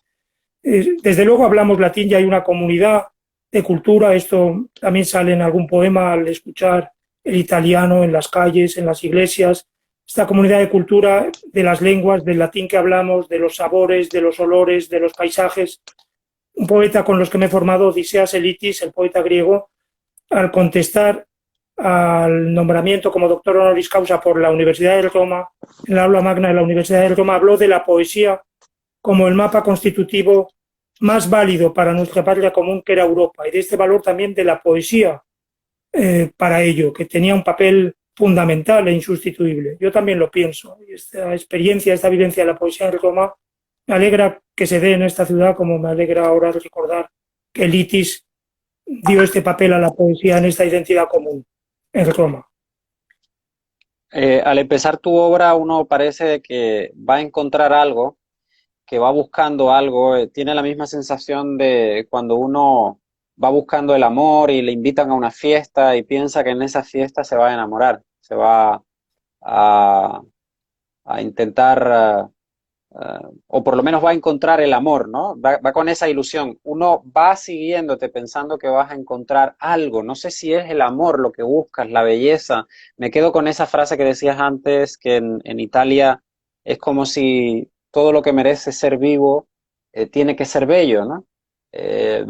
Desde luego hablamos latín y hay una comunidad de cultura. Esto también sale en algún poema al escuchar el italiano en las calles, en las iglesias. Esta comunidad de cultura, de las lenguas, del latín que hablamos, de los sabores, de los olores, de los paisajes. Un poeta con los que me he formado, Odiseas Elitis, el poeta griego, al contestar al nombramiento como doctor honoris causa por la Universidad de Roma, en el aula magna de la Universidad de Roma, habló de la poesía como el mapa constitutivo más válido para nuestra patria común, que era Europa, y de este valor también de la poesía para ello, que tenía un papel fundamental e insustituible. Yo también lo pienso. Y esta experiencia, esta vivencia de la poesía en Roma, me alegra que se dé en esta ciudad, como me alegra ahora recordar que Litis dio este papel a la poesía en esta identidad común en Roma. Al empezar tu obra, uno parece que va a encontrar algo, que va buscando algo, tiene la misma sensación de cuando uno va buscando el amor y le invitan a una fiesta y piensa que en esa fiesta se va a enamorar, se va a, a intentar, o por lo menos va a encontrar el amor, ¿no? Va con esa ilusión. Uno va siguiéndote pensando que vas a encontrar algo. No sé si es el amor lo que buscas, la belleza. Me quedo con esa frase que decías antes, que en Italia es como si todo lo que merece ser vivo tiene que ser bello, ¿no? Eh,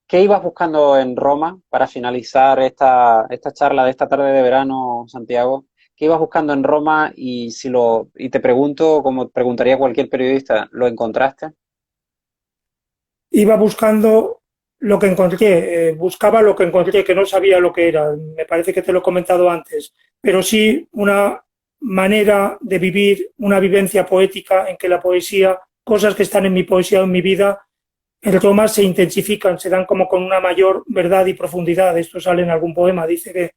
¿Qué ibas buscando en Roma para finalizar esta charla de esta tarde de verano, Santiago? ¿Qué ibas buscando en Roma? Y te pregunto, como preguntaría cualquier periodista, ¿lo encontraste? Iba buscando lo que encontré, buscaba lo que encontré, que no sabía lo que era. Me parece que te lo he comentado antes, pero sí una manera de vivir, una vivencia poética en que la poesía, cosas que están en mi poesía o en mi vida, en Roma se intensifican, se dan como con una mayor verdad y profundidad. Esto sale en algún poema, dice que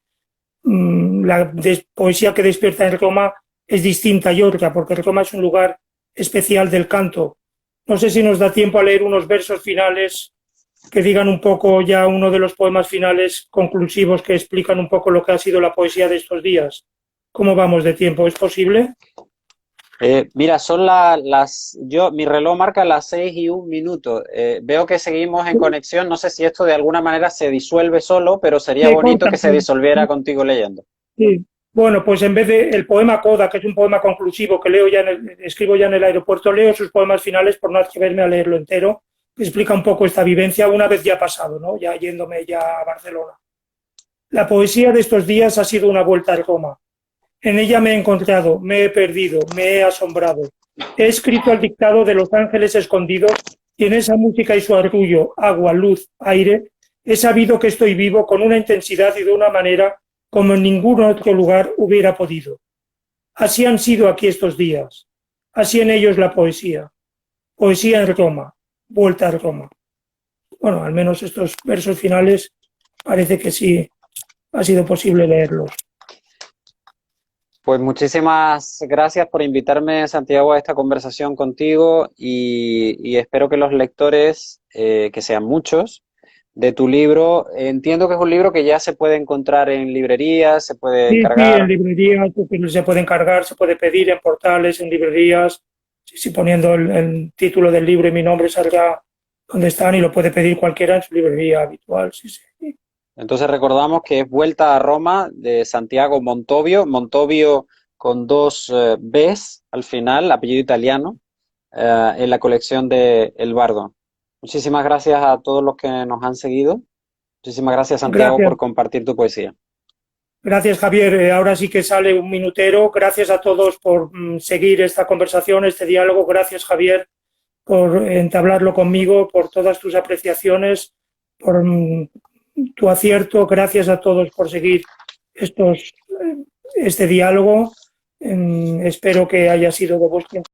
la poesía que despierta en Roma es distinta y otra, porque Roma es un lugar especial del canto. No sé si nos da tiempo a leer unos versos finales que digan un poco ya uno de los poemas finales conclusivos que explican un poco lo que ha sido la poesía de estos días. ¿Cómo vamos de tiempo? ¿Es posible? Mira, mi reloj marca las 6:01. Veo que seguimos en conexión. No sé si esto de alguna manera se disuelve solo, pero sería Sí, bonito corta. que se disolviera contigo leyendo. Sí. Bueno, pues en vez de el poema Coda, que es un poema conclusivo que leo escribo ya en el aeropuerto, leo sus poemas finales por no atreverme a leerlo entero, que explica un poco esta vivencia una vez ya pasado, ¿no? Ya yéndome ya a Barcelona. La poesía de estos días ha sido una vuelta a Roma. En ella me he encontrado, me he perdido, me he asombrado. He escrito al dictado de los ángeles escondidos y en esa música y su arrullo, agua, luz, aire, he sabido que estoy vivo con una intensidad y de una manera como en ningún otro lugar hubiera podido. Así han sido aquí estos días. Así en ellos la poesía. Poesía en Roma. Vuelta a Roma. Bueno, al menos estos versos finales parece que sí ha sido posible leerlos. Pues muchísimas gracias por invitarme, Santiago, a esta conversación contigo y espero que los lectores, que sean muchos, de tu libro, entiendo que es un libro que ya se puede encontrar en librerías, se puede Sí, sí, en encargar. librerías se puede encargar, se puede pedir en portales, en librerías. Sí, sí, poniendo el título del libro y mi nombre saldrá donde están y lo puede pedir cualquiera en su librería habitual. Sí, sí. Entonces recordamos que es Vuelta a Roma de Santiago Montovio, Montovio con dos Bs al final, apellido italiano, en la colección de El Bardo. Muchísimas gracias a todos los que nos han seguido. Muchísimas gracias, Santiago, Gracias. por compartir tu poesía. Gracias, Javier. Ahora sí que sale un minutero. Gracias a todos por seguir esta conversación, este diálogo. Gracias, Javier, por entablarlo conmigo, por todas tus apreciaciones, por tu acierto. Gracias a todos por seguir este diálogo. Espero que haya sido de vuestro